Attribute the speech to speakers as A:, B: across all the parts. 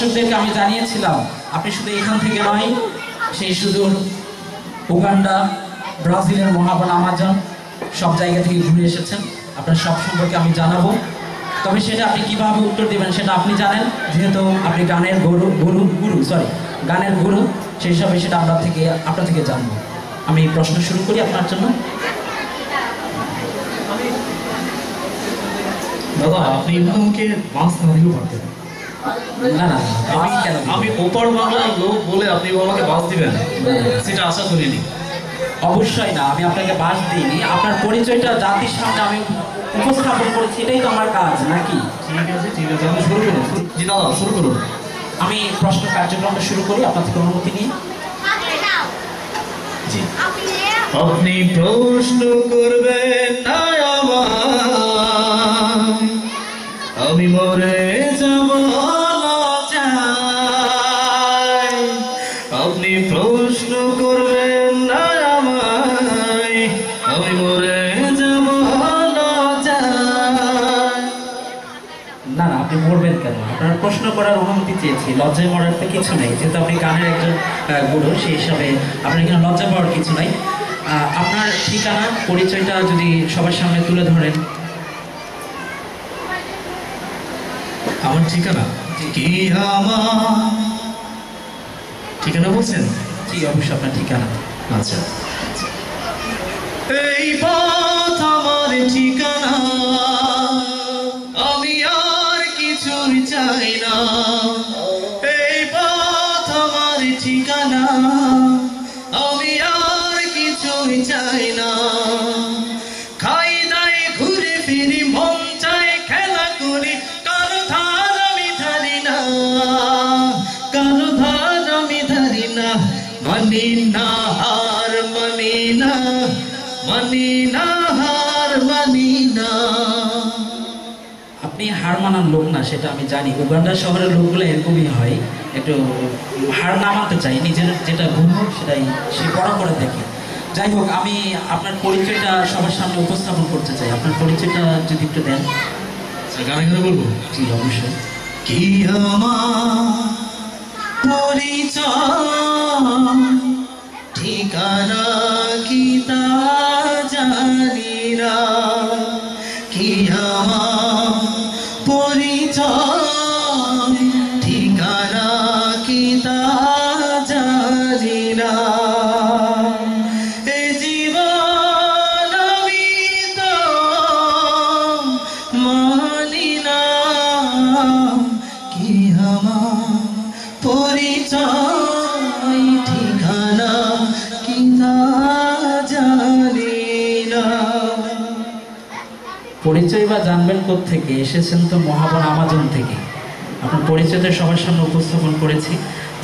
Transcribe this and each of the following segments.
A: দর্শকদেরকে আমি জানিয়েছিলাম আপনি শুধু এখান থেকে নয়, সেই সুদূর উগান্ডা, ব্রাজিলের মহাবন আমাজন সব জায়গা থেকে ঘুরে এসেছেন। আপনার সব সম্পর্কে আমি জানাবো, তবে সেটা আপনি কিভাবে উত্তর দেবেন সেটা আপনি জানেন, যেহেতু আপনি গানের গানের গুরু, সেই হিসাবে সেটা আপনার থেকে জানবো। আমি প্রশ্ন শুরু করি আপনার জন্য।
B: দাদা, আপনি আমাকে বাস না দিলেও পারতেন।
A: না না,
B: আমি ওপার বাংলার লোক বলে আপনি আমাকে বাস দিবেন সেটা আশা করিনি।
A: অবশ্যই না, আমি আপনাকে বাস দিইনি। আপনার পরিচয়টা জাতির সামনে আমি উপস্থাপন করেছি, এটাই তো আমার কাজ নাকি?
B: ঠিক আছে, আপনি শুরু করুন। জি দাদা, শুরু করুন।
A: আমি প্রশ্ন কার্যক্রমটা শুরু করি আপনার থেকে অনুমতি নিয়ে।
B: জি, আপনি প্রশ্ন করবেন না আমায়, আমি মরে যাব লজ্জায়। আপনি প্রশ্ন করবেন না আমায়, আমি মরে যাব লজ্জায়।
A: না না, আপনি মরবেন কেন? আপনার প্রশ্ন করার অনুমতি চেয়েছি, লজ্জায় মরার তো কিছু নেই, যেহেতু আপনি গানের একজন গুরু, সেই হিসাবে আপনার এখানে লজ্জা পাওয়ার কিছু নাই। আপনার ঠিকানা পরিচয়টা যদি সবার সামনে তুলে ধরেন।
B: আমার ঠিকানা কি? আমার ঠিকানা বলছেন?
A: জি অবশ্যই, আপনার ঠিকানা।
B: আচ্ছা, এই পথ আমার ঠিকানা, আমি আর কিছুই চাই না। এই পথ আমার ঠিকানা, আমি আর কিছুই চাই না। খাই দাই ঘুরে ফিরি, মন চাই খেলা করি, কারো ধার আমি ধারি না, কারো ধার আমি ধারি না। মানি না হার মানি না, মানি না হার মানি না।
A: আপনি হার মানার লোক না, সেটা আমি জানি। উগান্ডা শহরের লোকগুলো এরকমই হয়, একটু হার না মানতে চাই, নিজের যেটা গুণ সেটাই সে বড় করে দেখে। যাই হোক, আমি আপনার পরিচয়টা সবার সামনে উপস্থাপন করতে চাই। আপনার পরিচয়টা যদি একটু দেন।
B: গানে গানে বলবো?
A: জি অবশ্যই।
B: কি আমার পরিচয়, ঠিকানা কি তা জানি না। কি আমার পরিচয়, ঠিকানা কি তা জানি না। এ জীবন আমি তো মানি না, কি আমার পরিচয়, ঠিকানা কি তা জানি না।
A: পরিচয় বা জানবেন কোত্থেকে? এসেছেন তো মহাবন আমাজন থেকে। আপনার পরিচয়টা সবার সামনে উপস্থাপন করেছি।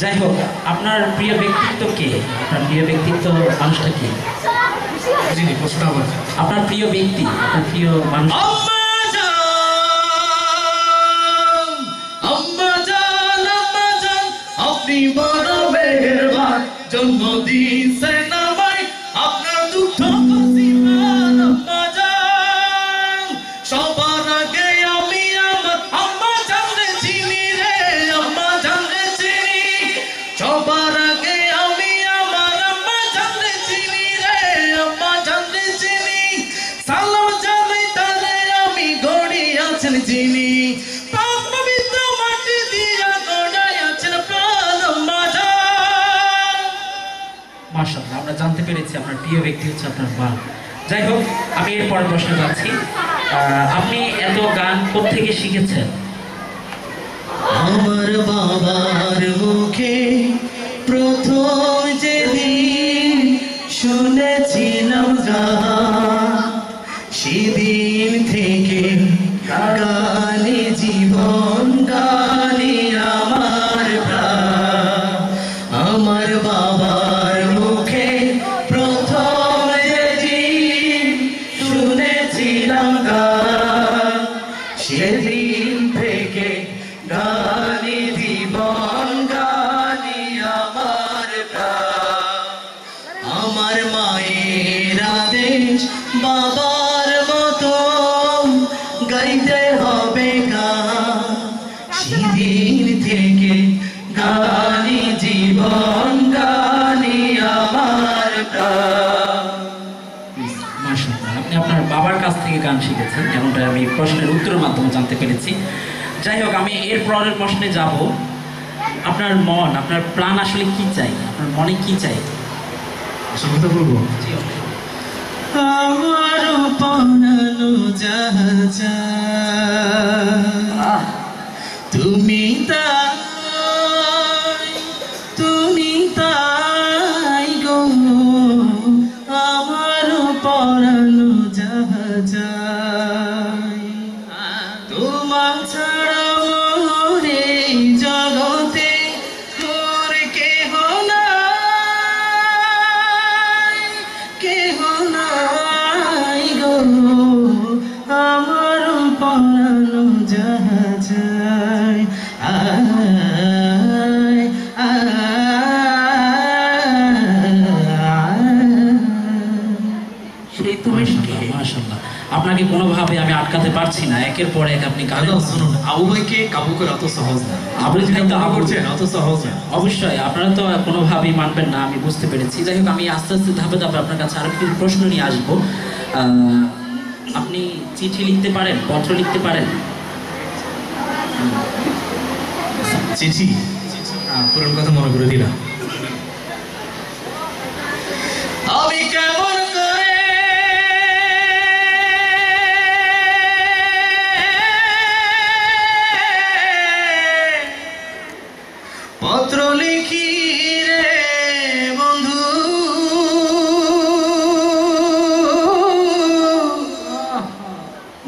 A: যাই হোক, আপনার প্রিয় ব্যক্তিত্ব কে? আপনার প্রিয় ব্যক্তিত্ব মানুষটা কে? আপনার প্রিয় ব্যক্তি, আপনার প্রিয় মানুষ?
B: আপনি বড় মেহেরবান, জন্ম দিয়েছেন আমায়, আপনার দুঃখ সবার আগে আমি আমার আম্মা জানলে চিনি রে, আম্মা জানলে চিনি। সবার আগে আমি আমার আম্মা জানলে চিনি রে, আম্মা জানলে চিনি। সালাম জানাই তারে আমি, গড়ি আছেন যিনি, পবিত্র মাটি দিয়া গড়াই আছেন প্রাণ আম্মা জান।
A: মাশাআল্লাহ, আমরা জানতে পেরেছি আপনার প্রিয় ব্যক্তি হচ্ছে আপনার মা। যাই হোক, আমি এরপরের প্রশ্নে যাচ্ছি। আপনি এত গান কোত্থেকে শিখেছেন?
B: আমার বাবার মুখে প্রথম যেদিন শুনেছিলাম গান, সেদিন থেকে গানে জীবন, গানে আমার প্রাণ। আমার বাবার মুখে প্রথম যেদিন শুনেছিলাম গান, সেদিন থেকে গানে জীবন, গানে আমার প্রাণ। আমার মায়ের আদেশ বাবার মতো গাইতে হবে গান, সেদিন থেকে
A: থেকে গান শিখেছেন, এমনটা আমি প্রশ্নের উত্তরের মাধ্যমে জানতে পেরেছি। যাই হোক, আমি এর পরের প্রশ্নে যাব। আপনার মন, আপনার প্রাণ আসলে কি চাই? আপনার মনে কি চাই?
B: আসল কথা বলবো, আমার পরানো যাহা চায়, তুমি তাই গো, আমার পরানো যাহা চায়, তোমার ছাড়া মোরে জগতে মোর কেহ নাই, কেহ নাই গো, আমার পরানো যাহা চায়।
A: সেই তুমি মাশাআল্লাহ, আপনাকে কোনোভাবে আমি আটকাতে পারছি না। একের পর এক আপনি গান
B: শুনুন, আবু ভাইকে কাবু করে অত সহজ না।
A: আপনি
B: যেটা
A: তো
B: মনে করছেন অত সহজ না।
A: অবশ্যই আপনারা তো কোনোভাবেই মানবেন না, আমি বুঝতে পেরেছি। যাই হোক, আমি আস্তে আস্তে ধাপে ধাপে আপনার কাছে আরো কিছু প্রশ্ন নিয়ে আসবো। আপনি চিঠি লিখতে পারেন, পত্র লিখতে পারেন?
B: চিঠি? পুরনো কথা মনে করে দিলাম। আমি কেমন করে পত্র লিখি রে বন্ধু,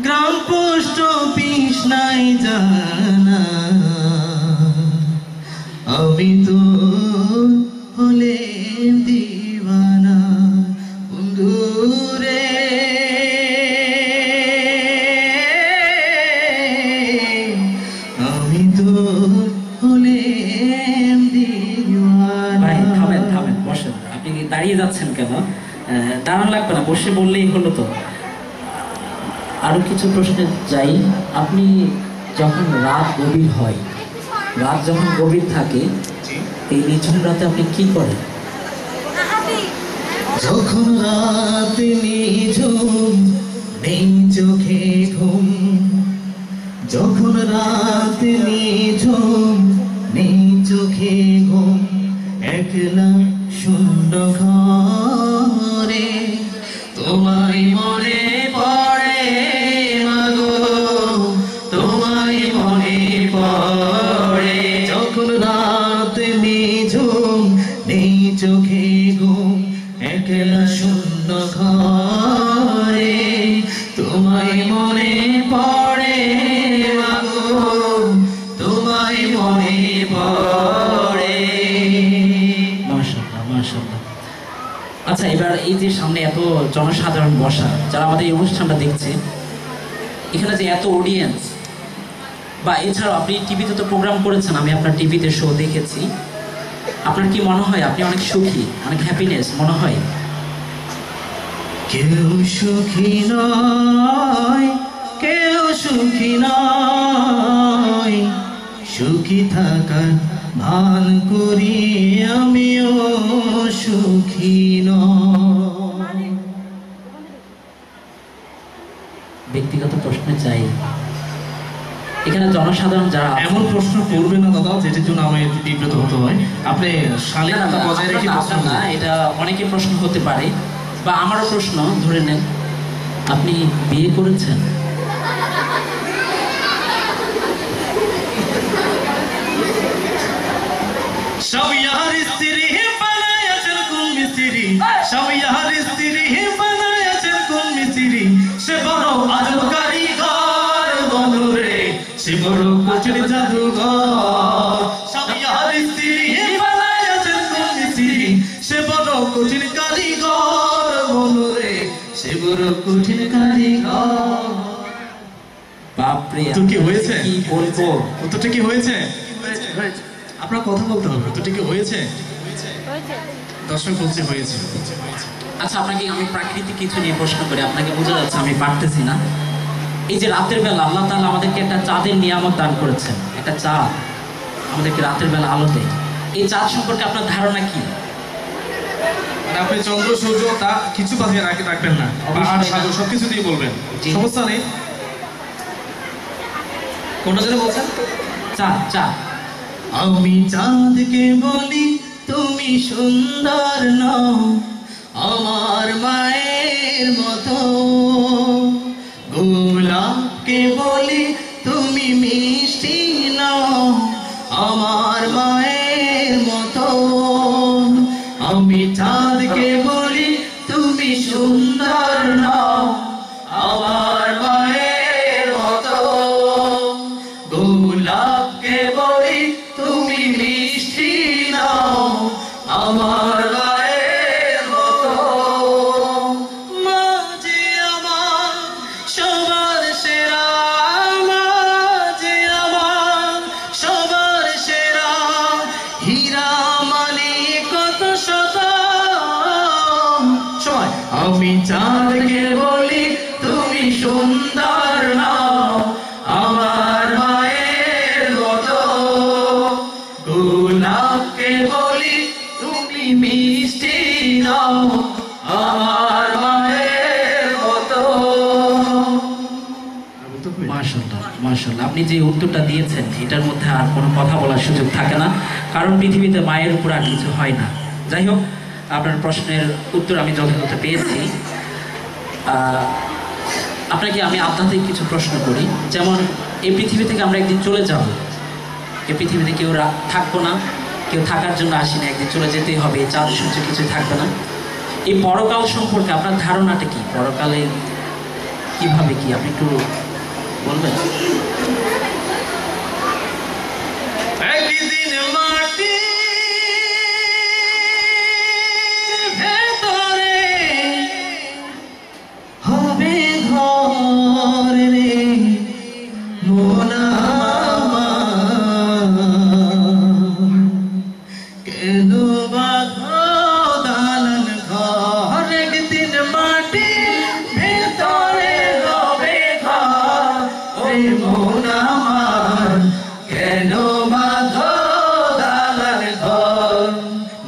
B: গ্রাম পোস্ট অফিস নাই জানা, আমি তো হলে দিওয়ানা বন্ধু রে, আমি তো হলে দিওয়ানা।
A: ভাই থামেন থামেন, বসেন। আপনি দাঁড়িয়ে যাচ্ছেন কেন? দাঁড়ান লাগবে না, বসে বললেই হলো তো। আরো কিছু প্রশ্নে যাই। আপনি যখন রাত গভীর হয়, রাত যখন গভীর থাকে, এই নিঝুম রাতে আপনি কি করেন?
B: যখন রাত নিঝুম নেই চোখে ঘুম, যখন রাত নিঝুম নেই চোখে ঘুম, একলা শূন্য ঘরে তোমায় মনে পড়ে মাগো, তোমায় মনে পড়ে। যখন রাত নিঝুম নেই চোখে ঘুম, একলা শূন্য ঘরে তোমায় মনে পড়ে মাগো, তোমায় মনে পড়ে।
A: মাশাআল্লাহ মাশাআল্লাহ। আচ্ছা, এবার এই যে সামনে এত জনসাধারণ বসা, যারা আমাদের এই অনুষ্ঠানটা দেখছে, এখানে যে এত অডিয়েন্স, বা এছাড়াও আপনি টিভিতে তো প্রোগ্রাম করেছেন, আমি আপনার টিভিতে শো দেখেছি, আপনার কি মনে হয় আপনি অনেক সুখী, অনেক হ্যাপিনেস মনে হয়?
B: কেউ সুখী নয়, কেউ সুখী নয়, সুখী থাকার ভান করি আমিও সুখী নয়।
A: ব্যক্তিগত প্রশ্নে চাই, এখানে জনসাধারণ যারা
B: এমন প্রশ্ন করবে না দাদা যেটার জন্য আমি একটু বিব্রত হতে হয়। আপনি শালীনতা বজায় রেখে প্রশ্ন
A: না, এটা অনেকের প্রশ্ন হতে পারে, বা আমারও প্রশ্ন। ধরে নেন আপনি বিয়ে করেছেন?
B: সব ইয়ার স্ত্রী বানায়াছেন কোন মিস্ত্রি, সব ইয়ার স্ত্রী বানায়াছেন কোন মিস্ত্রি, সে বড় আজব কারিগর বনুরে, সে বড় কঠিন জাদুঘর। সব ইয়ার স্ত্রী বানায়াছেন কোন মিস্ত্রি, সে বড় কঠিন কারিগর বনুরে, সে বড় কঠিন কারিগর।
A: বাপরে,
B: তো কি হয়েছে?
A: কি বলবো?
B: উত্তরটা কি হয়েছে? আপনার কথা বলতে হবে। উত্তরটা কি হয়েছে? দর্শক বলছে হয়েছে।
A: আচ্ছা, আপনাকে আমি প্রাকৃতিক কিছু নিয়ে প্রশ্ন করি, আপনাকে বোঝা যাচ্ছে আমি পারতেছি না। এই যে রাতের বেলা আল্লাহ তাআলা আমাদেরকে একটা চাঁদের নিয়ামত দান করেছেন, একটা চাঁদ আমাদেরকে রাতের বেলা আলো দেয়। এই চাঁদ সম্পর্কে আপনার ধারণা কি?
B: মানে আপনি চন্দ্র সূর্য তা কিছু বাকি রাখবেন না, পাহাড় সাগর সবকিছু দিয়ে বলবেন, সমস্যা নেই। কোনটা যেন বলছেন?
A: চাঁদ। চাঁদ।
B: আমি চাঁদকে বলি তুমি সুন্দর নও আমার মায়ের মতো, গোলাপকে বলি তুমি মিষ্টি নও আমার মায়ের মতো। আমি চাঁদকে বলি তুমি সুন্দর নও আমার মায়ের মতো, গোলাপকে বলি তুমি মিষ্টি নও আমার মায়ের মতো। মা যে আমার সবার সেরা, মা যে আমার সবার সেরা, হীরা মানিক কত শত সময়। আমি চাঁদকে বলি তুমি সুন্দর নও আমার মায়ের মতো, গোলাপকে বলি তুমি মিষ্টি নও আমার মায়ের মতো।
A: মাশাআল্লাহ, মাশাআল্লাহ। আপনি যে উত্তরটা দিয়েছেন এটার মধ্যে আর কোনো কথা বলার সুযোগ থাকে না, কারণ পৃথিবীতে মায়ের উপর আর কিছু হয় না। যাই হোক, আপনার প্রশ্নের উত্তর আমি যথাযথ পেয়েছি। আপনাকে আমি আধ্যাত্মিক কিছু প্রশ্ন করি, যেমন এই পৃথিবী থেকে আমরা একদিন চলে যাব, এই পৃথিবীতে কেউ থাকবো না, কেউ থাকার জন্য আসি না, একদিন চলে যেতেই হবে, চাঁদ সূর্য কিছুই থাকবে না। এই পরকাল সম্পর্কে আপনার ধারণাটা কি? পরকালে কিভাবে কি আপনি একটু বলবেন?
B: একদিন মাটি ভেতরে হবে ঘর রে মোনা, কেন বাঁধো দালান ঘর। একদিন মাটি ভেতরে হবে ঘর রে মোনা, কেন বাঁধো দালান ঘর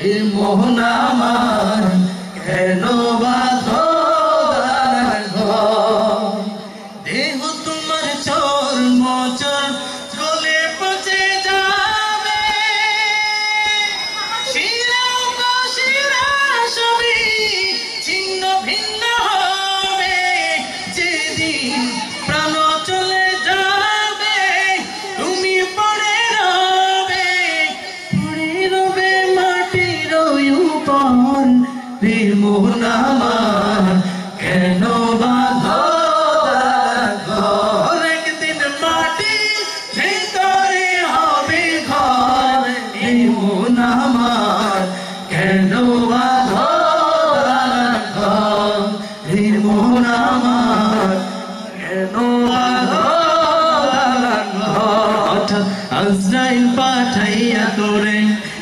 B: রে মোনা, কেন বাঁধো দালান ঘর। দেহ তোমার চর্ম চর গলে পচে যাবে, শিরা শিরা সবই ছিন্ন ভিন্ন হবে, যেদিন প্রাণ চলে যাবে তুমি পড়ে রবে মাটির উপর রে মোনা, কেন বাঁধো দালান ঘর। একদিন মাটি ভিতরে হবে ঘর রে মোনা, কেন বাঁধো দালান ঘর রে মোনা, কেন বাঁধো দালান ঘর। আজরাইল পাঠাইয়া তোরে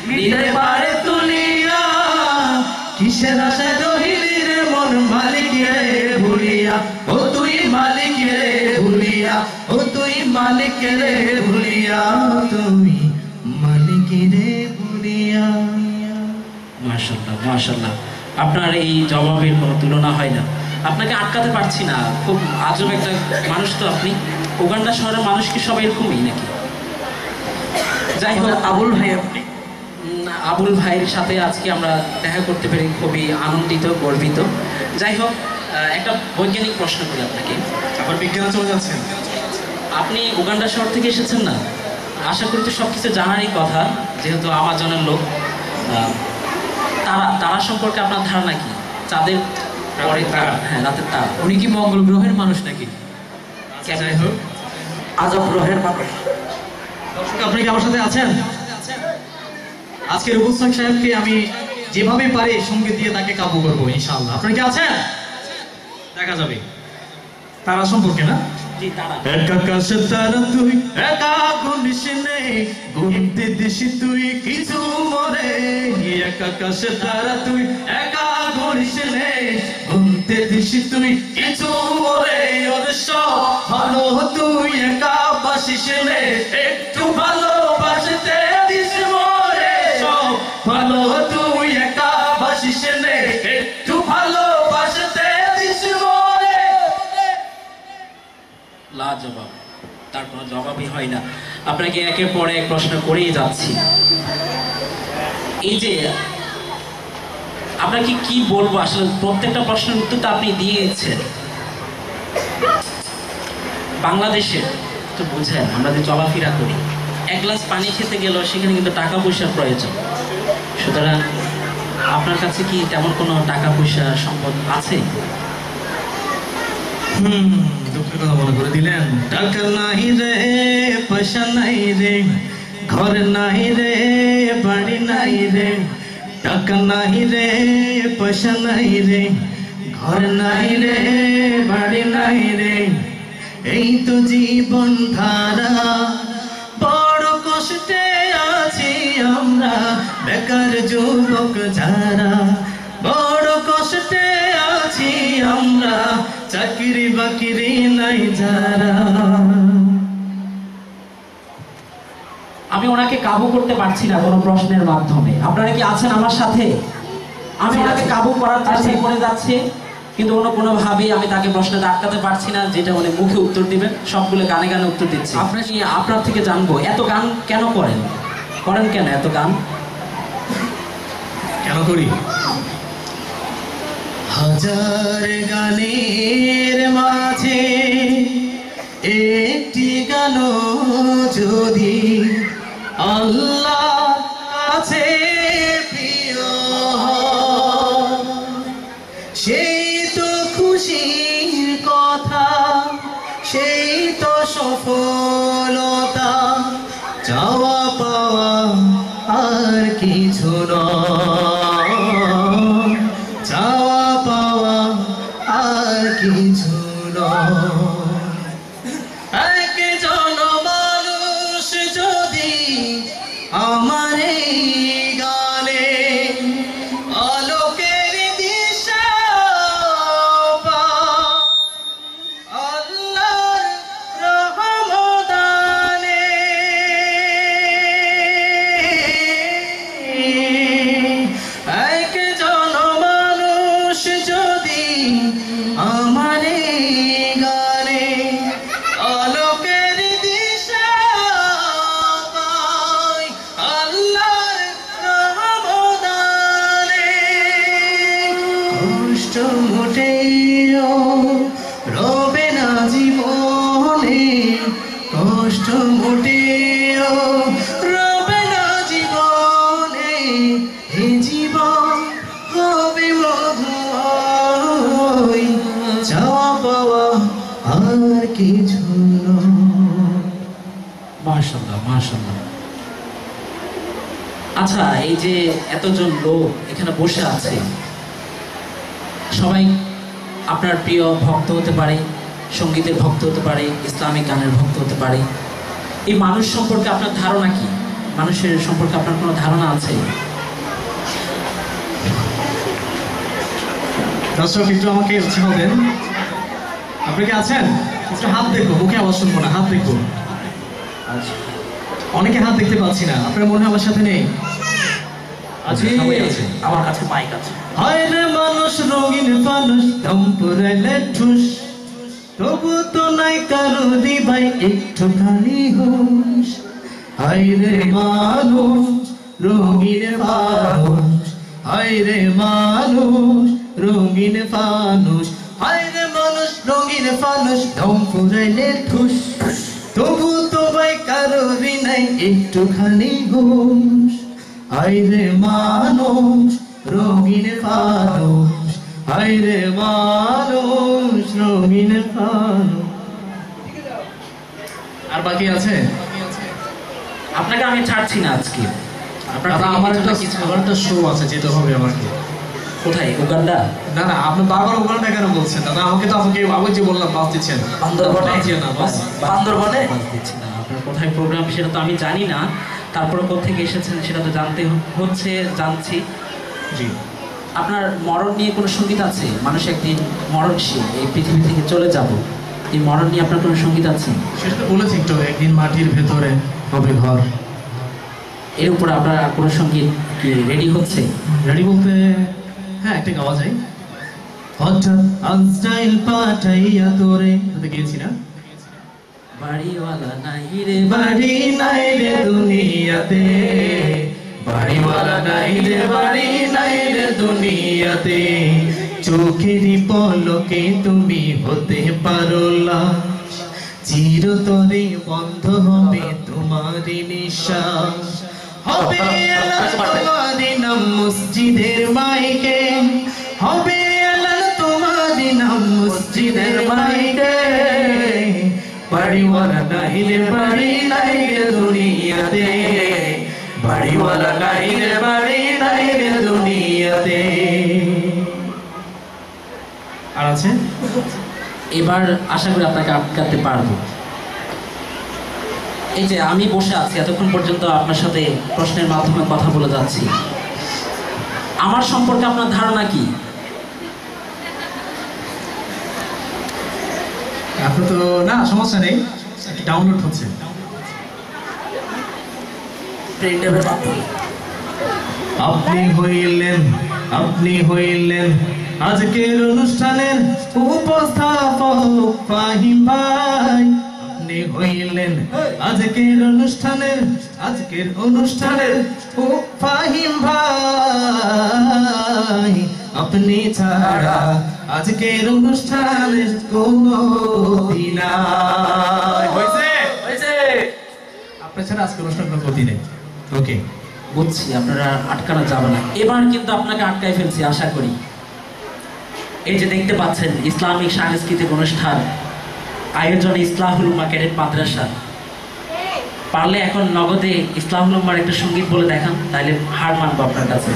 B: নিতে পারে তুলিয়া, কিসের আশায় রহিলি রে মন মালিক রে ভুলিয়া, ও তুই মালিক রে ভুলিয়া, ও তুই মালিক রে ভুলিয়া, তুমি মালিক রে ভুলিয়া।
A: মাশাআল্লাহ, মাশাআল্লাহ। আপনার এই জবাবের কোনো তুলনা হয় না। আপনাকে আটকাতে পারছি না, খুব আজব একটা মানুষ তো আপনি। উগান্ডা শহরের মানুষ কি সবাই এরকমই নাকি? যাই হোক,
B: আবুল ভাই আপনি?
A: আবুল ভাইয়ের সাথে আজকে আমরা দেখা করতে পেরে খুবই আনন্দিত, গর্বিত। যাই হোক, একটা বৈজ্ঞানিক প্রশ্ন করি আপনাকে।
B: আবার বিজ্ঞানে চলে যাচ্ছেন?
A: আপনি উগান্ডা শহর থেকে এসেছেন না? আশা করি তো সব কিছু জানারই কথা, যেহেতু আমাজনের লোক। তারা সম্পর্কে আপনার ধারণা কি? চাঁদের পরে তারা, হ্যাঁ, রাতের তারা।
C: উনি কি মঙ্গল গ্রহের মানুষ নাকি?
B: যাই হোক,
C: আজব গ্রহের মানুষ।
B: দর্শক, আপনি কি আমার সাথে আছেন? আজকের উপস্থাপক সাহেবকে আমি যেভাবে পারি সঙ্গীত দিয়ে তাকে কাবু করবো ইনশাআল্লাহ। আপনারা কি আছেন? দেখা যাবে। তারা সম্পর্কে না?
A: জি, তারা।
B: এক আকাশে তারা তুই, একা গুনিস নে, গুনতে দিসি তুই কিছু মরে। এক আকাশে তারা তুই, একা গুনিস নে, গুনতে দিসি তুই কিছু মরে। ওরে সব ভালো তুই একা বাসিস নে, একটু ভালোবাসতে দিস মরে। সব ভালো তুই একা বাসিস নে,
A: তার কোনো জবাবই হয় না। আপনাকে একের পর এক প্রশ্ন করেই যাচ্ছি। এই যে আপনাকে কি বলবো, আসলে প্রত্যেকটা প্রশ্নের উত্তর তো আপনি দিয়েছেন। বাংলাদেশে তো বুঝেন, আমরা যে চলাফেরা করি, এক গ্লাস পানি খেতে গেলেও সেখানে কিন্তু টাকা পয়সার প্রয়োজন। সুতরাং আপনার কাছে কি তেমন কোনো টাকা পয়সা সম্পদ আছে?
B: দুঃখের কথা মনে করে দিলেন। টাকা নাই রে, পয়সা নাই রে, ঘর নাই রে, বাড়ি নাই রে। টাকা নাই রে, পয়সা নাই রে, ঘর নাই রে, বাড়ি নাই রে। এই তো জীবন ধারা, বড় কষ্টে আছি আমরা, বেকার যুবক যারা। বড় কষ্টে আছি আমরা, চাকরি বাকরি নাই যারা।
A: আমি ওনাকে কাবু করতে পারছি না কোনো প্রশ্নের মাধ্যমে। আপনারা কি আছেন আমার সাথে? আমি ওনাকে কাবু করার চেষ্টা করে যাচ্ছি, কিন্তু কোনোভাবেই আমি তাকে প্রশ্নে আটকাতে পারছি না। যেটা উনি মুখে উত্তর দিবেন, সবগুলো গানে গানে উত্তর দিচ্ছি। আপনার থেকে জানবো, এত গান কেন করেন? কেন এত গান
B: কেন করি? হাজার গানের মাঝে একটি গান যদি আল্লাহ কাছে প্রিয় হয়, সেই তো খুশির কথা, সেই তো সফলতা। চাওয়া পাওয়া আর কিছু নয়, চাওয়া পাওয়া আর কিছু নয়। একজন মানুষ যদি আমার এই গানে আলোকের দিশা পায়, আল্লাহর রহমদানে একজন মানুষ যদি আমার এই গানে আলোকের দিশা পায়, আল্লাহর রহমদানে। কষ্ট মোটেও রবে না জীবনে, কষ্ট মোটেও রবে না জীবনে। এ জীবন হবে মধুময়, চাওয়া পাওয়া আর কিছু নয়।
A: মাশাআল্লাহ, মাশাআল্লাহ। আচ্ছা, এই যে এতজন লোক এখানে বসে আছে, সবাই আপনার প্রিয় ভক্ত হতে পারে, সঙ্গীতের ভক্ত হতে পারে, ইসলামিক গানের ভক্ত হতে পারে। এই মানুষ সম্পর্কে আপনার ধারণা কি? মানুষের সম্পর্কে আপনার কোনো ধারণা আছে?
B: দর্শক একটু আমাকে উৎসাহ দেন। আপনি কি আছেন? একটু হাত দেখবো, মুখে আওয়াজ শুনবো না, হাত দেখবো। অনেকে হাত দেখতে পাচ্ছি না, আপনার মনে হয় আমার সাথে নেই?
A: সবাই আছে, আমার কাছে মাইক আছে।
B: হায় রে মানুষ, রঙিন মানুষ, দম পুরাইলে ঠুস, তবু তো নাই কারো দিবাই একটুখানি হুঁশ। হায় রে মানুষ, রঙিন মানুষ, হায় রে মানুষ, রঙিন ফানুষ। হায় রে মানুষ, রঙিন ফানুষ, দম পুরাইলে ঠুস, তবু তো ভাই কারো নাই একটুখানি হুঁশ। হায় রে মানুষ, রঙিন ফানুষ, হায় রে মানুষ, রঙিন ফানুষ। আর বাকি আছে?
A: আপনাকে আমি ছাড়ছি না আজকে। আপনার
B: দাদা,
A: থেকে
B: আমার
A: কিছু
B: একটা
A: না কিছু-
B: আমার একটা শো আছে, যেতে হবে আমাকে।
A: কোথায়? উগান্ডা?
B: না না, আপনি বারবার ওখানটা কেন বলছেন দাদা? আমাকে তো আমাকে আগে যে বললাম বাস দিচ্ছেন।
A: বান্দরবনে?
B: বাস দিয়ে না, বাস।
A: বান্দরবনে বাস দিচ্ছি না। আপনার কোথায় প্রোগ্রাম সেটা তো আমি জানি না, তারপরে কোথেকে এসেছেন সেটা তো জানতে হচ্ছে, জানছি।
B: জি।
A: আপনার মরণ নিয়ে কোনো সঙ্গীত আছে? মানুষ একদিন মরণশীল, এই পৃথিবী থেকে চলে যাব, এই মরণ নিয়ে আপনার কোনো সঙ্গীত আছে?
B: সেটা তো বলেছি একটু, একদিন মাটির ভেতরে হবে ঘর।
A: এর উপর আপনার কোনো সঙ্গীত কি রেডি হচ্ছে?
B: রেডি বলতে হ্যাঁ, একটা গাওয়া যায়। হঠাৎ আনস্টাইল পাঠাইয়া তোরে, এটা গেয়েছি না?
A: বাড়িওয়ালা নাই রে
B: বাড়ি নাই রে দুনিয়াতে, বাড়িওয়ালা নাই রে, বাড়ি নাই রে দুনিয়াতে। চোখেরই পলকে তুমি হতে পারো লাশ, চিরতরে বন্ধ হবে তোমারই নিঃশ্বাস। হবে এলান তোমারই নাম মসজিদের মাইকে, হবে এলান তোমারই নাম মসজিদের মাইকে। বাড়িওয়ালা নাই রে, বাড়ি নাই রে দুনিয়াতে, বাড়িওয়ালা নাই রে, বাড়ি নাই রে দুনিয়াতে। আর আছে?
A: এবার আশা করি আপনাকে আটকাতে পারবো। এই যে আমি বসে আছি এতক্ষণ পর্যন্ত আপনার সাথে প্রশ্নের মাধ্যমে কথা বলে যাচ্ছি, আমার সম্পর্কে আপনার ধারণা কি?
B: আপনি তো না, সমস্যা নেই, ডাউনলোড হচ্ছে। আপনি হইলেন, আপনি হইলেন আজকের অনুষ্ঠানের উপস্থাপক ফাহিম ভাই। আপনি হইলেন আজকের অনুষ্ঠানের ফাহিম ভাই। আপনি ছাড়া আজকের অনুষ্ঠানের কোনো দিনাই হয়েছে। আপনার ছাড়া আজকের অনুষ্ঠান কোনো গতি নেই। ওকে,
A: বুঝছি, আপনারা আটকানো যাবে না। এবার কিন্তু আপনাকে আটকাই ফেলছি আশা করি। এই যে দেখতে পাচ্ছেন ইসলামিক সাংস্কৃতিক অনুষ্ঠান আয়োজনে ইসলাহুল উম্মাহ ক্যাডেট মাদ্রাসা, পারলে এখন নগদে ইসলাহুল উম্মাহর একটা সঙ্গীত বলে দেখান, তাইলে হার মানবো আপনার কাছে।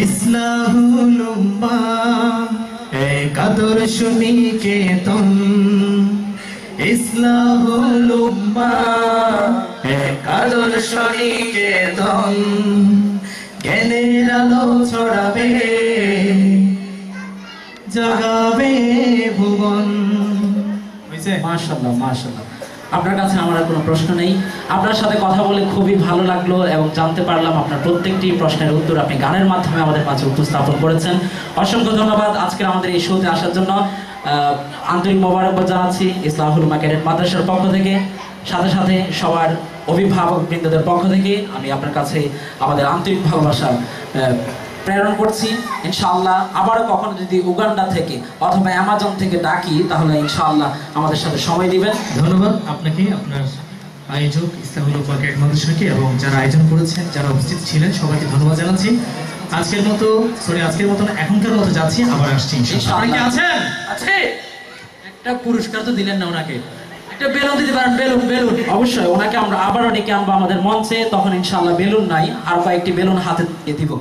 B: ইসলাহুল উম্মাহ এক আদর্শ নিকেতন, ইসলাহুল উম্মাহ এক আদর্শ নিকেতন। জ্ঞানের আলো ছড়াবে, জাগাবে ভুবন।
A: মাশাআল্লাহ, মাশাআল্লাহ। আপনার কাছে আমার আর কোনো প্রশ্ন নেই। আপনার সাথে কথা বলে খুবই ভালো লাগলো এবং জানতে পারলাম আপনার প্রত্যেকটি প্রশ্নের উত্তর আপনি গানের মাধ্যমে আমাদের মাঝে উপস্থাপন করেছেন। অসংখ্য ধন্যবাদ আজকের আমাদের এই শোতে আসার জন্য। আন্তরিক মোবারকবাদ জানাচ্ছি ইসলাহুল উম্মাহ ক্যাডেট মাদ্রাসার পক্ষ থেকে, সাথে সাথে সবার অভিভাবক বৃন্দদের পক্ষ থেকে আমি আপনার কাছে আমাদের আন্তরিক ভালোবাসা প্রেরণ করছি। ইনশাআল্লাহ আবারও কখনো যদি উগান্ডা থেকে অথবা অ্যামাজন থেকে ডাকি তাহলে ইনশাআল্লাহ আমাদের সাথে সময় দিবেন।
B: ধন্যবাদ আপনাকে, আপনার আয়োজক ইসলাহুল উম্মাহ ক্যাডেট মাদ্রাসাকে এবং যারা আয়োজন করেছেন, যারা উপস্থিত ছিলেন সবাইকে ধন্যবাদ জানাচ্ছি। আজকের মতো এখনকার মতো যাচ্ছি, আবার আসছি ইনশাআল্লাহ। আপনারা কি আছেন?
A: আছে,
C: একটা পুরস্কার তো দিলেন না ওনাকে, একটা বেলুন দিতে পারেন। বেলুন বেলুন
A: অবশ্যই ওনাকে আমরা আবারও ডেকে আনবো আমাদের মঞ্চে, তখন ইনশাআল্লাহ বেলুন নাই আর কয়েকটি বেলুন হাতে দিয়ে দিব।